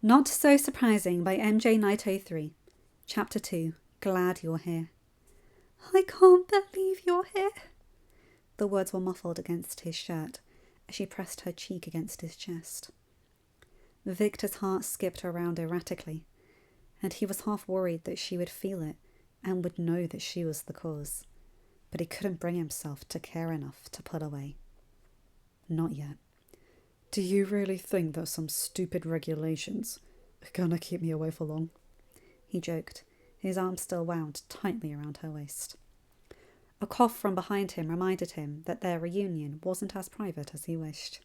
Not So Surprising by MJNight03. Chapter 2. Glad You're Here. I can't believe you're here. The words were muffled against his shirt as she pressed her cheek against his chest. Victor's heart skipped around erratically, and he was half worried that she would feel it and would know that she was the cause. But he couldn't bring himself to care enough to pull away. Not yet. Do you really think that some stupid regulations are gonna keep me away for long? He joked, his arms still wound tightly around her waist. A cough from behind him reminded him that their reunion wasn't as private as he wished.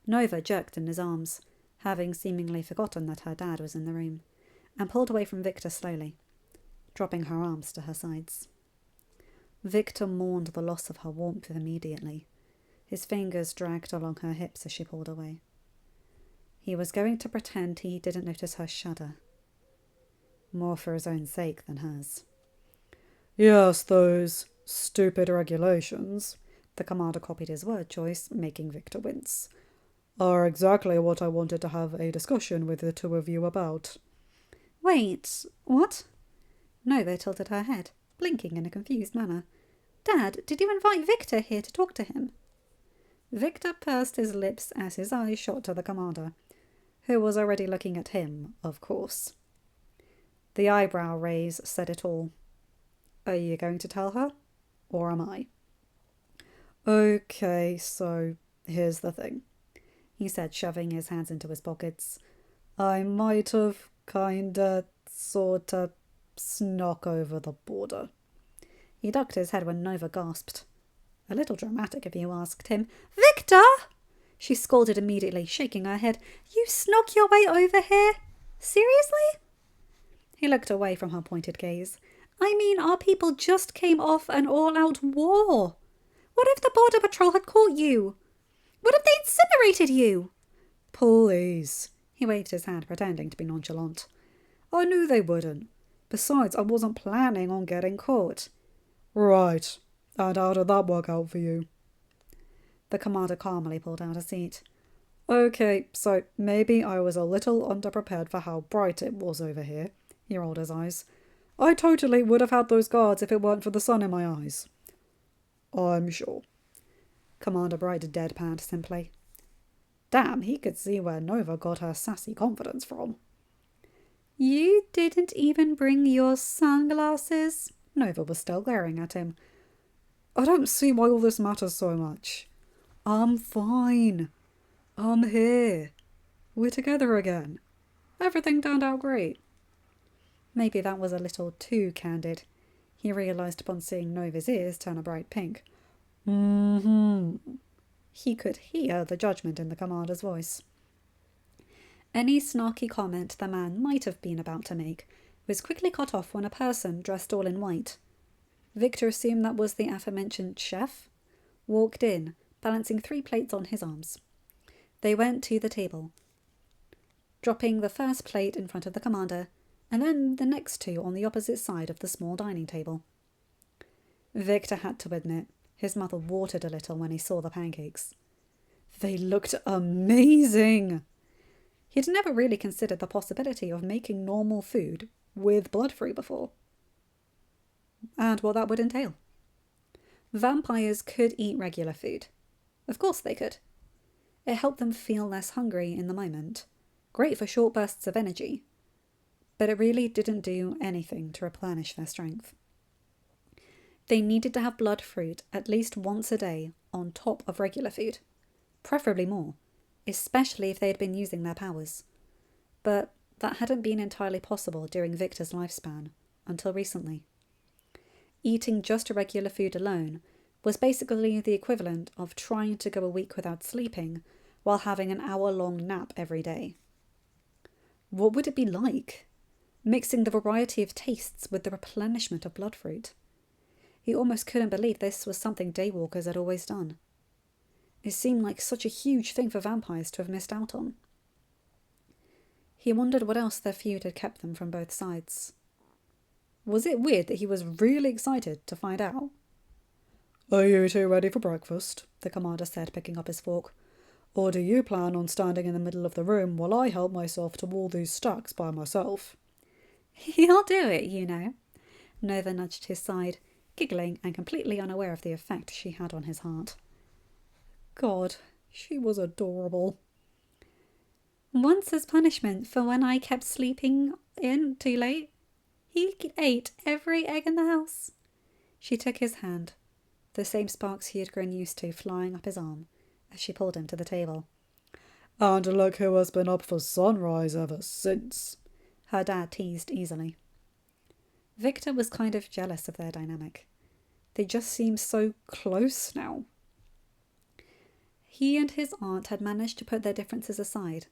Nova jerked in his arms, having seemingly forgotten that her dad was in the room, and pulled away from Victor slowly, dropping her arms to her sides. Victor mourned the loss of her warmth immediately. His fingers dragged along her hips as she pulled away. He was going to pretend he didn't notice her shudder, more for his own sake than hers. Yes, those stupid regulations, the commander copied his word choice, making Victor wince, are exactly what I wanted to have a discussion with the two of you about. Wait, what? Nova tilted her head, blinking in a confused manner. Dad, did you invite Victor here to talk to him? Victor pursed his lips as his eyes shot to the commander, who was already looking at him, of course. The eyebrow raise said it all. Are you going to tell her? Or am I? Okay, so here's the thing, he said, shoving his hands into his pockets. I might have kinda, sorta, snuck over the border. He ducked his head when Nova gasped. A little dramatic, if you asked him. Victor! She scolded immediately, shaking her head. You snuck your way over here? Seriously? He looked away from her pointed gaze. I mean, our people just came off an all-out war. What if the Border Patrol had caught you? What if they incinerated you? Please. He waved his hand, pretending to be nonchalant. I knew they wouldn't. Besides, I wasn't planning on getting caught. Right. And how did that work out for you? The commander calmly pulled out a seat. Okay, so maybe I was a little underprepared for how bright it was over here. He rolled his eyes. I totally would have had those guards if it weren't for the sun in my eyes. I'm sure. Commander Bright deadpanned simply. Damn, he could see where Nova got her sassy confidence from. You didn't even bring your sunglasses? Nova was still glaring at him. I don't see why all this matters so much. I'm fine. I'm here. We're together again. Everything turned out great. Maybe that was a little too candid. He realised upon seeing Nova's ears turn a bright pink. He could hear the judgment in the commander's voice. Any snarky comment the man might have been about to make was quickly cut off when a person dressed all in white, Victor assumed that was the aforementioned chef, walked in, balancing 3 plates on his arms. They went to the table, dropping the first plate in front of the commander, and then the next 2 on the opposite side of the small dining table. Victor had to admit, his mouth watered a little when he saw the pancakes. They looked amazing! He'd never really considered the possibility of making normal food with blood fruit before, and what that would entail. Vampires could eat regular food. Of course they could. It helped them feel less hungry in the moment. Great for short bursts of energy. But it really didn't do anything to replenish their strength. They needed to have blood fruit at least once a day on top of regular food. Preferably more, especially if they had been using their powers. But that hadn't been entirely possible during Victor's lifespan, until recently. Eating just regular food alone was basically the equivalent of trying to go a week without sleeping while having an hour-long nap every day. What would it be like, mixing the variety of tastes with the replenishment of blood fruit? He almost couldn't believe this was something daywalkers had always done. It seemed like such a huge thing for vampires to have missed out on. He wondered what else their feud had kept them from both sides. Was it weird that he was really excited to find out? Are you two ready for breakfast? The commander said, picking up his fork. Or do you plan on standing in the middle of the room while I help myself to all these stacks by myself? You'll do it, you know. Nova nudged his side, giggling and completely unaware of the effect she had on his heart. God, she was adorable. Once as punishment for when I kept sleeping in too late, he ate every egg in the house. She took his hand, the same sparks he had grown used to flying up his arm, as she pulled him to the table. And look who has been up for sunrise ever since, her dad teased easily. Victor was kind of jealous of their dynamic. They just seemed so close now. He and his aunt had managed to put their differences aside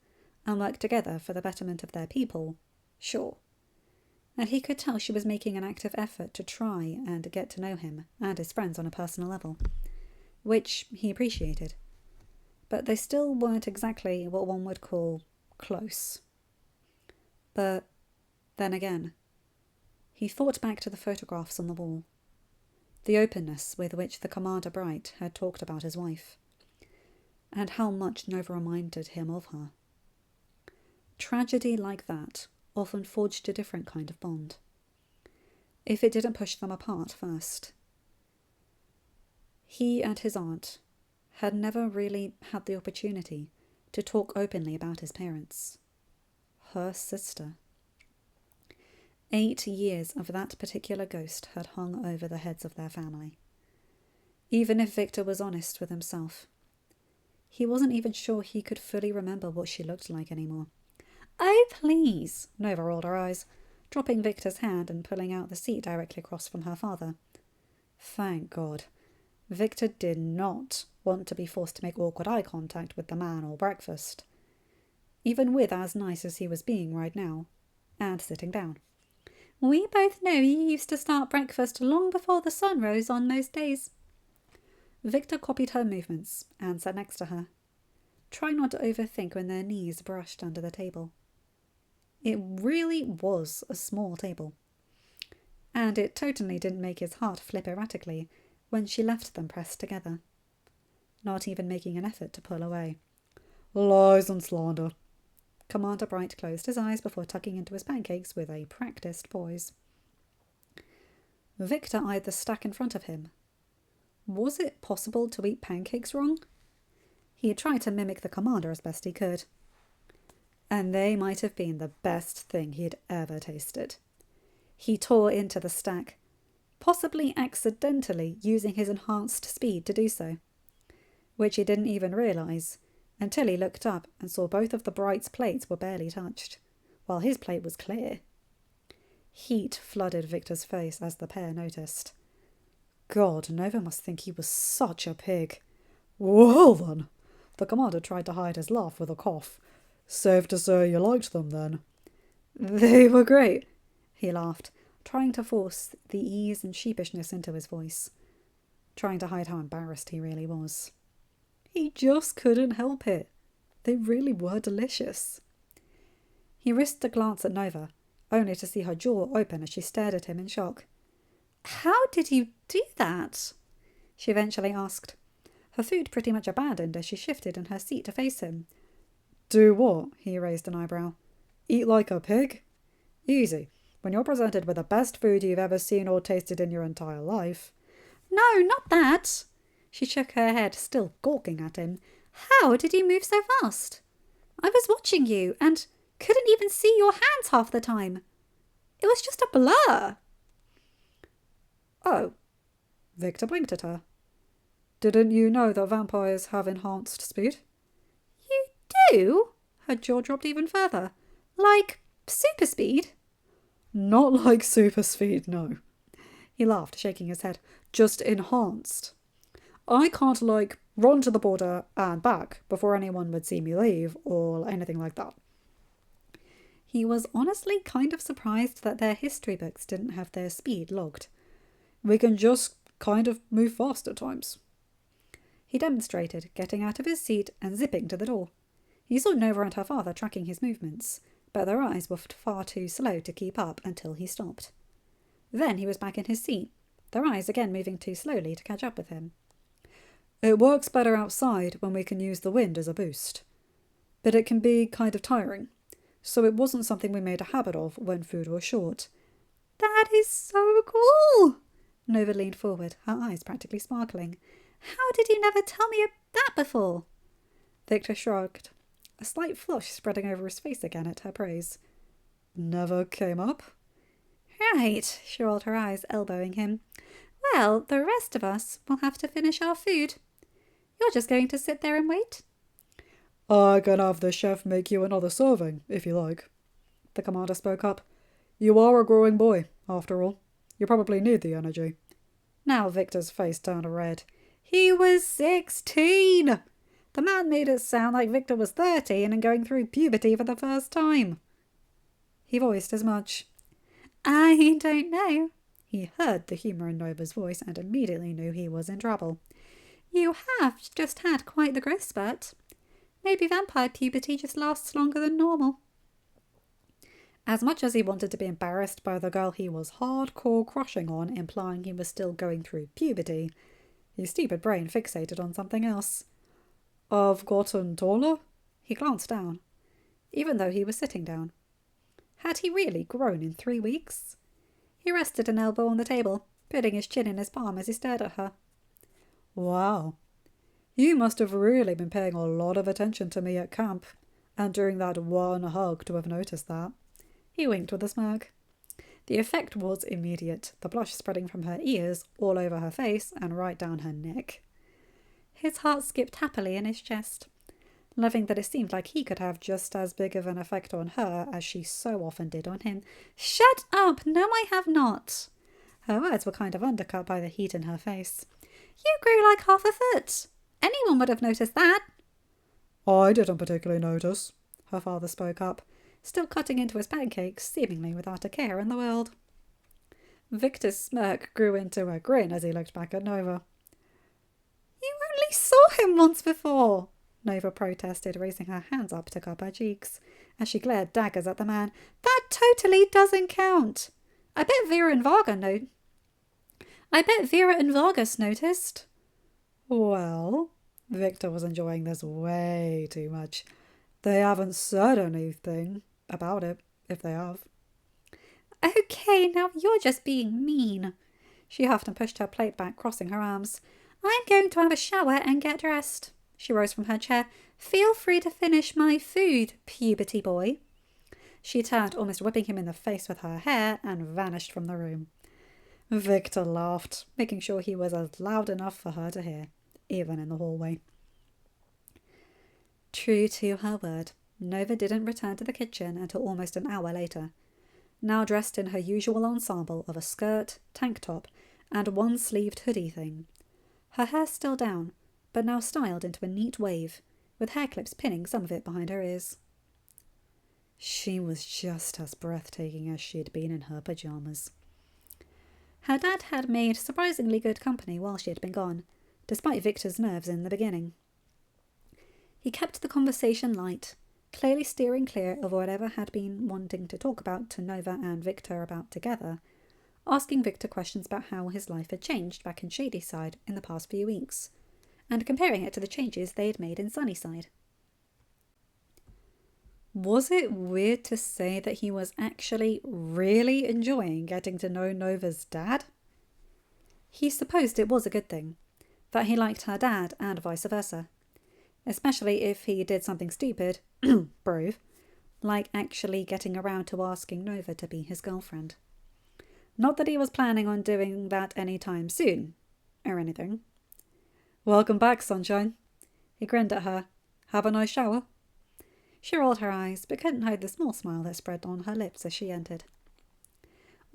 and work together for the betterment of their people, sure. And he could tell she was making an active effort to try and get to know him and his friends on a personal level, which he appreciated. But they still weren't exactly what one would call close. But then again, he thought back to the photographs on the wall, the openness with which the Commander Bright had talked about his wife, and how much Nova reminded him of her. Tragedy like that often forged a different kind of bond, if it didn't push them apart first. He and his aunt had never really had the opportunity to talk openly about his parents. Her sister. 8 years of that particular ghost had hung over the heads of their family. Even if Victor was honest with himself, he wasn't even sure he could fully remember what she looked like anymore. "Oh, please," Nova rolled her eyes, dropping Victor's hand and pulling out the seat directly across from her father. Thank God. Victor did not want to be forced to make awkward eye contact with the man or breakfast, even with as nice as he was being right now, and sitting down. "We both know you used to start breakfast long before the sun rose on most days." Victor copied her movements and sat next to her, trying not to overthink when their knees brushed under the table. It really was a small table, and it totally didn't make his heart flip erratically when she left them pressed together, not even making an effort to pull away. Lies and slander. Commander Bright closed his eyes before tucking into his pancakes with a practiced poise. Victor eyed the stack in front of him. Was it possible to eat pancakes wrong? He had tried to mimic the commander as best he could, and they might have been the best thing he had ever tasted. He tore into the stack, possibly accidentally using his enhanced speed to do so, which he didn't even realise until he looked up and saw both of the Bright's plates were barely touched, while his plate was clear. Heat flooded Victor's face as the pair noticed. God, Nova must think he was such a pig. Well then, the commander tried to hide his laugh with a cough. Safe to say you liked them then. They were great, he laughed, trying to force the ease and sheepishness into his voice, trying to hide how embarrassed he really was. He just couldn't help it. They really were delicious. He risked a glance at Nova, only to see her jaw open as she stared at him in shock. "How did you do that?" she eventually asked, her food pretty much abandoned as she shifted in her seat to face him. Do what? He raised an eyebrow. Eat like a pig? Easy. When you're presented with the best food you've ever seen or tasted in your entire life. No, not that. She shook her head, still gawking at him. How did you move so fast? I was watching you and couldn't even see your hands half the time. It was just a blur. Oh. Victor blinked at her. Didn't you know that vampires have enhanced speed? You do? Her jaw dropped even further. Like super speed? Not like super speed, no. He laughed, shaking his head. Just enhanced. I can't, run to the border and back before anyone would see me leave or anything like that. He was honestly kind of surprised that their history books didn't have their speed logged. We can just kind of move fast at times. He demonstrated, getting out of his seat and zipping to the door. He saw Nova and her father tracking his movements, but their eyes were far too slow to keep up until he stopped. Then he was back in his seat, their eyes again moving too slowly to catch up with him. It works better outside when we can use the wind as a boost. But it can be kind of tiring, so it wasn't something we made a habit of when food was short. That is so cool! Nova leaned forward, her eyes practically sparkling. How did you never tell me that before? Victor shrugged, a slight flush spreading over his face again at her praise. Never came up? Right, she rolled her eyes, elbowing him. Well, the rest of us will have to finish our food. You're just going to sit there and wait? I can have the chef make you another serving, if you like. The commander spoke up. You are a growing boy, after all. You probably need the energy. Now Victor's face turned red. He was 16! The man made it sound like Victor was 13 and going through puberty for the first time. He voiced as much. I don't know. He heard the humour in Nova's voice and immediately knew he was in trouble. You have just had quite the growth spurt. Maybe vampire puberty just lasts longer than normal. As much as he wanted to be embarrassed by the girl he was hardcore crushing on, implying he was still going through puberty, his stupid brain fixated on something else. I've gotten taller? He glanced down, even though he was sitting down. Had he really grown in 3 weeks? He rested an elbow on the table, putting his chin in his palm as he stared at her. Wow. You must have really been paying a lot of attention to me at camp, and during that one hug to have noticed that. He winked with a smirk. The effect was immediate, the blush spreading from her ears, all over her face, and right down her neck. His heart skipped happily in his chest, loving that it seemed like he could have just as big of an effect on her as she so often did on him. Shut up! No, I have not. Her words were kind of undercut by the heat in her face. You grew like half a foot. Anyone would have noticed that. I didn't particularly notice, her father spoke up, still cutting into his pancakes, seemingly without a care in the world. Victor's smirk grew into a grin as he looked back at Nova. You only saw him once before, Nova protested, raising her hands up to cup her cheeks, as she glared daggers at the man. That totally doesn't count. I bet Vera and Vargas noticed. Well, Victor was enjoying this way too much. They haven't said anything about it, if they have. Okay, now you're just being mean. She huffed and pushed her plate back, crossing her arms. I'm going to have a shower and get dressed. She rose from her chair. Feel free to finish my food, puberty boy. She turned, almost whipping him in the face with her hair, and vanished from the room. Victor laughed, making sure he was as loud enough for her to hear, even in the hallway. True to her word, Nova didn't return to the kitchen until almost an hour later, now dressed in her usual ensemble of a skirt, tank top, and one-sleeved hoodie thing. Her hair still down, but now styled into a neat wave, with hair clips pinning some of it behind her ears. She was just as breathtaking as she'd been in her pyjamas. Her dad had made surprisingly good company while she had been gone, despite Victor's nerves in the beginning. He kept the conversation light, clearly steering clear of whatever had been wanting to talk about to Nova and Victor about together, asking Victor questions about how his life had changed back in Shadyside in the past few weeks, and comparing it to the changes they had made in Sunnyside. Was it weird to say that he was actually really enjoying getting to know Nova's dad? He supposed it was a good thing, that he liked her dad and vice versa, especially if he did something stupid, brave, like actually getting around to asking Nova to be his girlfriend. Not that he was planning on doing that anytime soon, or anything. Welcome back, sunshine. He grinned at her. Have a nice shower. She rolled her eyes, but couldn't hide the small smile that spread on her lips as she entered.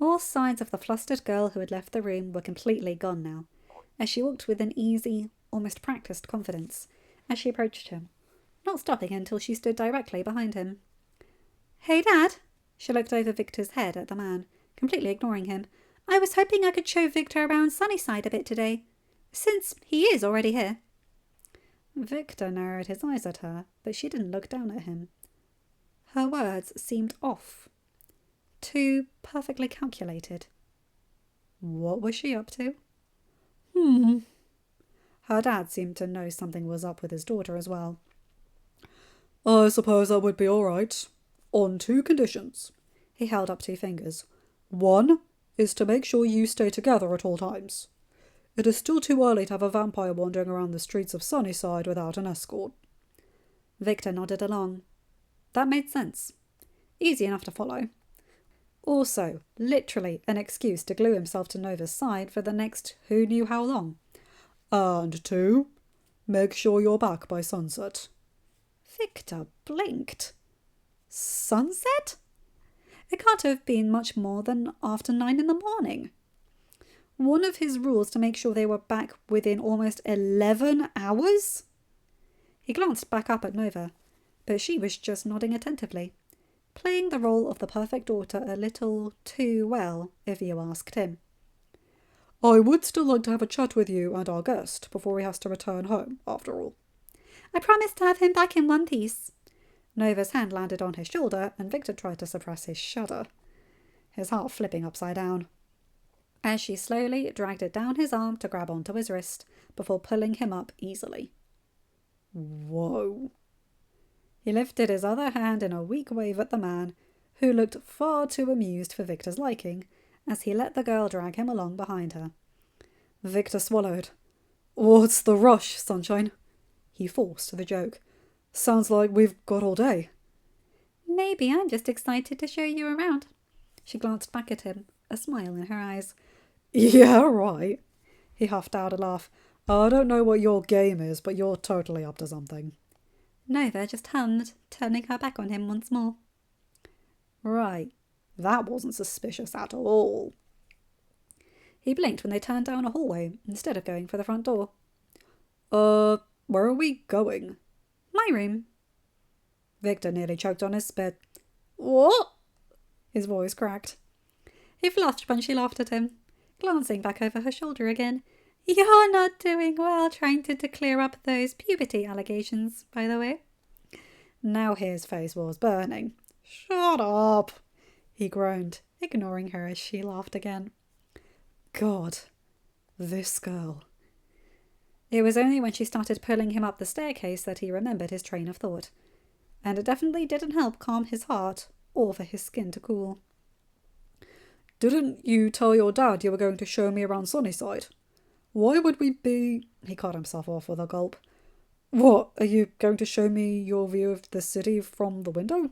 All signs of the flustered girl who had left the room were completely gone now, as she walked with an easy, almost practiced confidence as she approached him, not stopping until she stood directly behind him. Hey, Dad! She looked over Victor's head at the man, completely ignoring him. I was hoping I could show Victor around Sunnyside a bit today, since he is already here. Victor narrowed his eyes at her, but she didn't look down at him. Her words seemed off. Too perfectly calculated. What was she up to? Her dad seemed to know something was up with his daughter as well. I suppose that would be all right. On 2 conditions. He held up 2 fingers. 1 is to make sure you stay together at all times. It is still too early to have a vampire wandering around the streets of Sunnyside without an escort. Victor nodded along. That made sense. Easy enough to follow. Also, literally an excuse to glue himself to Nova's side for the next who knew how long. And 2, make sure you're back by sunset. Victor blinked. Sunset? It can't have been much more than after 9 in the morning. One of his rules to make sure they were back within almost 11 hours? He glanced back up at Nova, but she was just nodding attentively, playing the role of the perfect daughter a little too well, if you asked him. I would still like to have a chat with you and our guest before he has to return home, after all. I promised to have him back in one piece. Nova's hand landed on his shoulder, and Victor tried to suppress his shudder, his heart flipping upside down, as she slowly dragged it down his arm to grab onto his wrist before pulling him up easily. Whoa. He lifted his other hand in a weak wave at the man, who looked far too amused for Victor's liking, as he let the girl drag him along behind her. Victor swallowed. What's the rush, sunshine? He forced the joke. Sounds like we've got all day. Maybe I'm just excited to show you around. She glanced back at him, a smile in her eyes. Yeah, right. He huffed out a laugh. I don't know what your game is, but you're totally up to something. Nova just hummed, turning her back on him once more. Right. That wasn't suspicious at all. He blinked when they turned down a hallway instead of going for the front door. Where are we going? My room. Victor nearly choked on his spit. What? His voice cracked. He flushed when she laughed at him, glancing back over her shoulder again. You're not doing well trying to clear up those puberty allegations, by the way. Now his face was burning. Shut up, he groaned, ignoring her as she laughed again. God, this girl. It was only when she started pulling him up the staircase that he remembered his train of thought, and it definitely didn't help calm his heart or for his skin to cool. Didn't you tell your dad you were going to show me around Sunnyside? Why would we be... He cut himself off with a gulp. What, are you going to show me your view of the city from the window?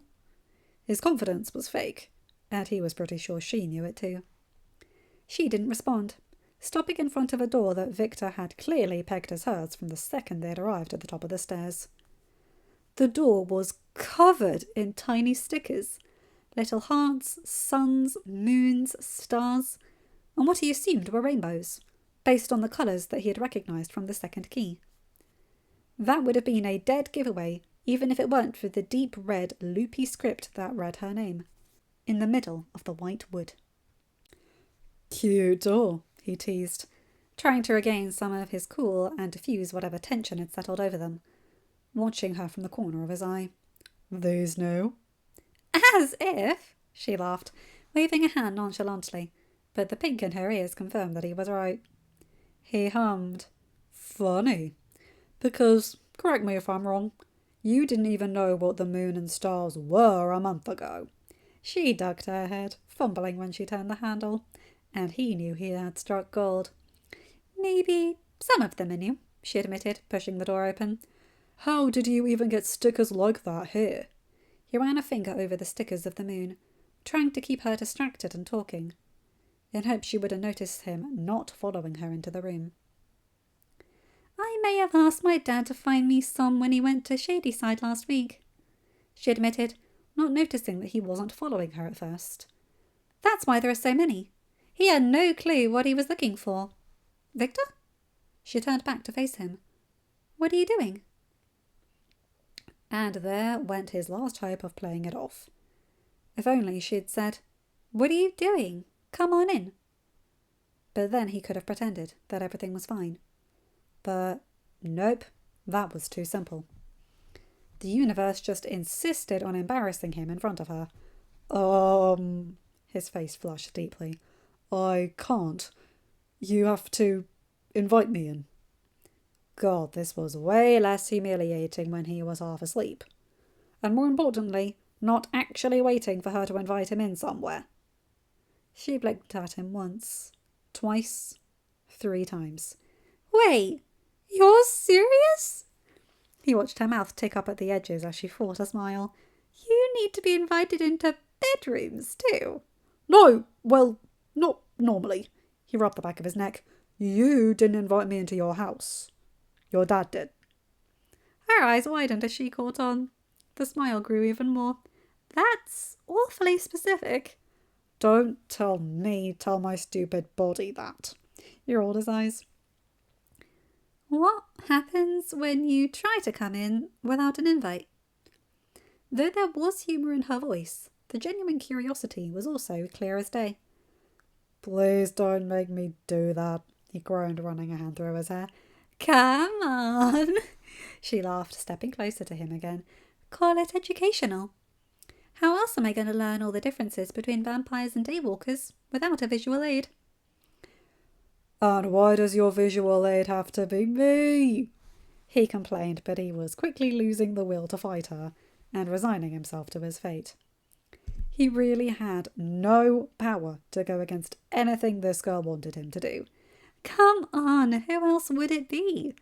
His confidence was fake, and he was pretty sure she knew it too. She didn't respond, stopping in front of a door that Victor had clearly pegged as hers from the second they'd arrived at the top of the stairs. The door was covered in tiny stickers, little hearts, suns, moons, stars, and what he assumed were rainbows, based on the colours that he had recognised from the second key. That would have been a dead giveaway, even if it weren't for the deep red, loopy script that read her name, in the middle of the white wood. Cute door, he teased, trying to regain some of his cool and diffuse whatever tension had settled over them, watching her from the corner of his eye. These new? As if, she laughed, waving a hand nonchalantly, but the pink in her ears confirmed that he was right. He hummed. Funny. Because, correct me if I'm wrong, you didn't even know what the moon and stars were a month ago. She ducked her head, fumbling when she turned the handle, and he knew he had struck gold. Maybe some of them are new, she admitted, pushing the door open. How did you even get stickers like that here? He ran a finger over the stickers of the moon, trying to keep her distracted and talking, in hopes she wouldn't notice him not following her into the room. I may have asked my dad to find me some when he went to Shadyside last week, she admitted, not noticing that he wasn't following her at first. That's why there are so many. He had no clue what he was looking for. Victor? She turned back to face him. What are you doing? And there went his last hope of playing it off. If only she'd said, What are you doing? Come on in. But then he could have pretended that everything was fine. But nope, that was too simple. The universe just insisted on embarrassing him in front of her. His face flushed deeply. I can't. You have to invite me in. God, this was way less humiliating when he was half asleep. And more importantly, not actually waiting for her to invite him in somewhere. She blinked at him once, twice, 3 times. Wait, you're serious? He watched her mouth tick up at the edges as she fought a smile. You need to be invited into bedrooms too. No, well, not normally. He rubbed the back of his neck. You didn't invite me into your house. Your dad did. Her eyes widened as she caught on. The smile grew even more. That's awfully specific. Don't tell me, tell my stupid body that. He rolled his eyes. What happens when you try to come in without an invite? Though there was humour in her voice, the genuine curiosity was also clear as day. Please don't make me do that, he groaned, running a hand through his hair. Come on, she laughed, stepping closer to him again. Call it educational. How else am I going to learn all the differences between vampires and daywalkers without a visual aid? And why does your visual aid have to be me? He complained, but he was quickly losing the will to fight her and resigning himself to his fate. He really had no power to go against anything this girl wanted him to do. Come on, who else would it be?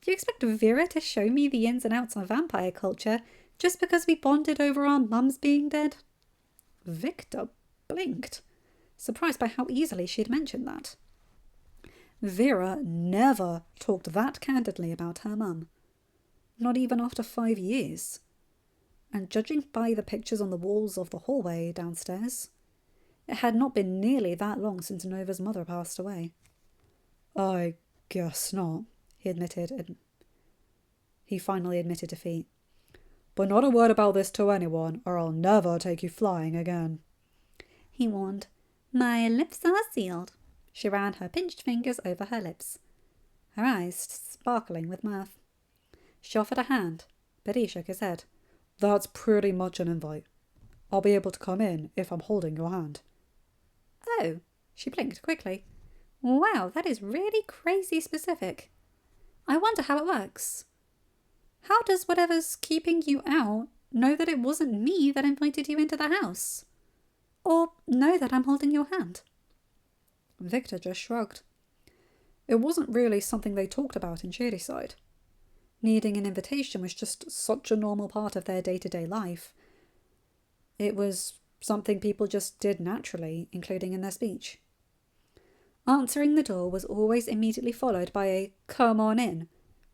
Do you expect Vera to show me the ins and outs of vampire culture just because we bonded over our mums being dead? Victor blinked, surprised by how easily she had mentioned that. Vera never talked that candidly about her mum. Not even after 5 years. And judging by the pictures on the walls of the hallway downstairs, it had not been nearly that long since Nova's mother passed away. I guess not, he admitted. He finally admitted defeat. But not a word about this to anyone, or I'll never take you flying again. He warned. My lips are sealed. She ran her pinched fingers over her lips, her eyes sparkling with mirth. She offered a hand, but he shook his head. That's pretty much an invite. I'll be able to come in if I'm holding your hand. Oh, she blinked quickly. Wow, that is really crazy specific. I wonder how it works. How does whatever's keeping you out know that it wasn't me that invited you into the house? Or know that I'm holding your hand? Victor just shrugged. It wasn't really something they talked about in Shadyside. Needing an invitation was just such a normal part of their day-to-day life. It was something people just did naturally, including in their speech. Answering the door was always immediately followed by a "come on in,"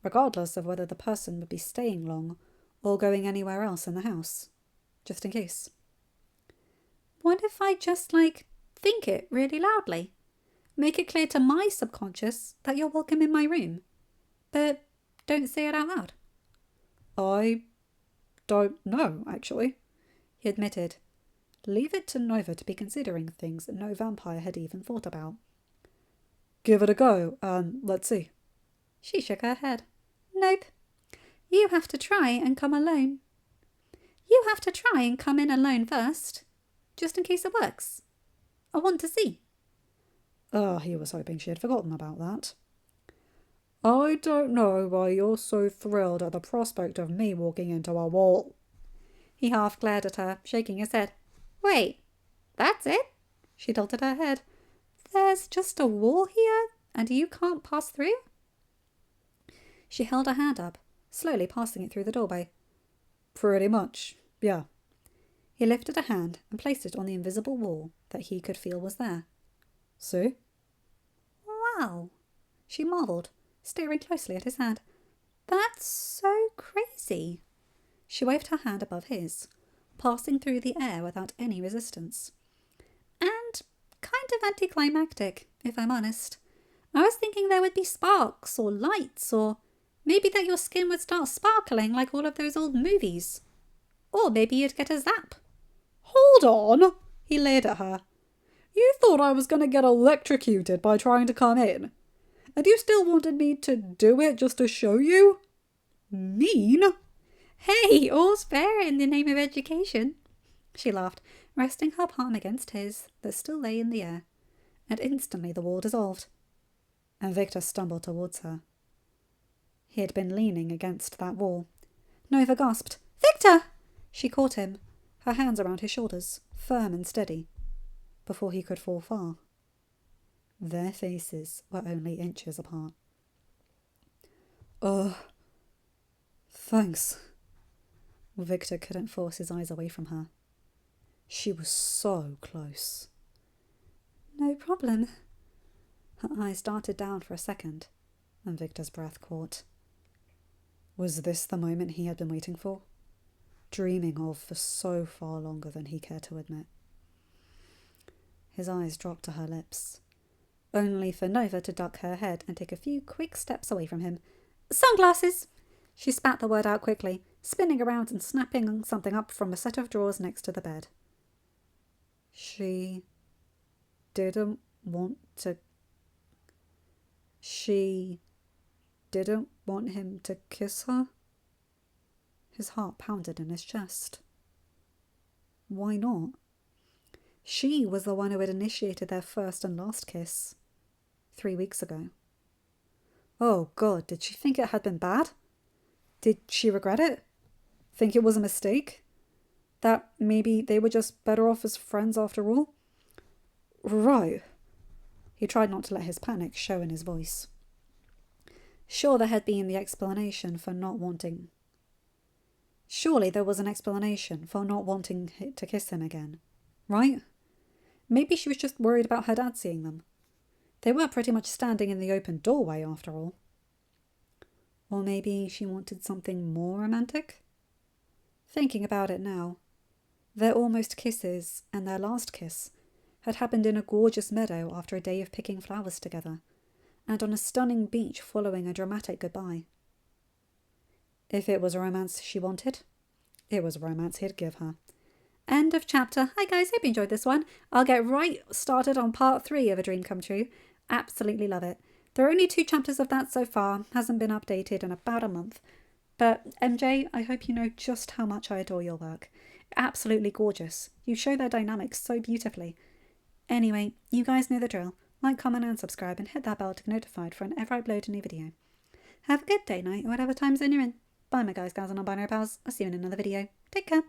regardless of whether the person would be staying long or going anywhere else in the house, just in case. What if I just, think it really loudly? Make it clear to my subconscious that you're welcome in my room, but don't say it out loud. I don't know, actually, he admitted. Leave it to Nova to be considering things that no vampire had even thought about. Give it a go, and let's see. She shook her head. Nope. You have to try and come alone. You have to try and come in alone first, just in case it works. I want to see. He was hoping she had forgotten about that. I don't know why you're so thrilled at the prospect of me walking into a wall. He half glared at her, shaking his head. Wait, that's it? She tilted her head. There's just a wall here, and you can't pass through? She held her hand up, slowly passing it through the doorway. Pretty much, yeah. He lifted a hand and placed it on the invisible wall that he could feel was there. See? Wow, she marvelled, staring closely at his hand. That's so crazy. She waved her hand above his, passing through the air without any resistance. And kind of anticlimactic, if I'm honest. I was thinking there would be sparks or lights, or maybe that your skin would start sparkling like all of those old movies. Or maybe you'd get a zap. Hold on, he leered at her. You thought I was going to get electrocuted by trying to come in, and you still wanted me to do it just to show you? Mean. Hey, all's fair in the name of education. She laughed, resting her palm against his that still lay in the air, and instantly the wall dissolved, and Victor stumbled towards her. He had been leaning against that wall. Nova gasped. "Victor!" She caught him, her hands around his shoulders, firm and steady, before he could fall far. Their faces were only inches apart. Thanks." Victor couldn't force his eyes away from her. She was so close. "No problem." Her eyes darted down for a second, and Victor's breath caught. Was this the moment he had been waiting for? Dreaming of for so far longer than he cared to admit. His eyes dropped to her lips, only for Nova to duck her head and take a few quick steps away from him. "Sunglasses!" She spat the word out quickly, spinning around and snapping something up from a set of drawers next to the bed. She didn't want him to kiss her? His heart pounded in his chest. Why not? She was the one who had initiated their first and last kiss 3 weeks ago. Oh God, did she think it had been bad? Did she regret it? Think it was a mistake? That maybe they were just better off as friends after all? Right. He tried not to let his panic show in his voice. Sure, there had been the explanation for not wanting. Surely there was an explanation for not wanting to kiss him again, right? Maybe she was just worried about her dad seeing them. They were pretty much standing in the open doorway after all. Or maybe she wanted something more romantic? Thinking about it now, their almost kisses and their last kiss had happened in a gorgeous meadow after a day of picking flowers together, and on a stunning beach following a dramatic goodbye. If it was romance she wanted, it was romance he'd give her. End of chapter. Hi guys, hope you enjoyed this one. I'll get right started on part 3 of A Dream Come True. Absolutely love it. There are only 2 chapters of that so far. Hasn't been updated in about a month. But MJ, I hope you know just how much I adore your work. Absolutely gorgeous. You show their dynamics so beautifully. Anyway, you guys know the drill. Like, comment and subscribe and hit that bell to get notified for whenever I upload a new video. Have a good day, night, or whatever time zone you're in. Bye my guys, gals and non-binary pals. I'll see you in another video. Take care.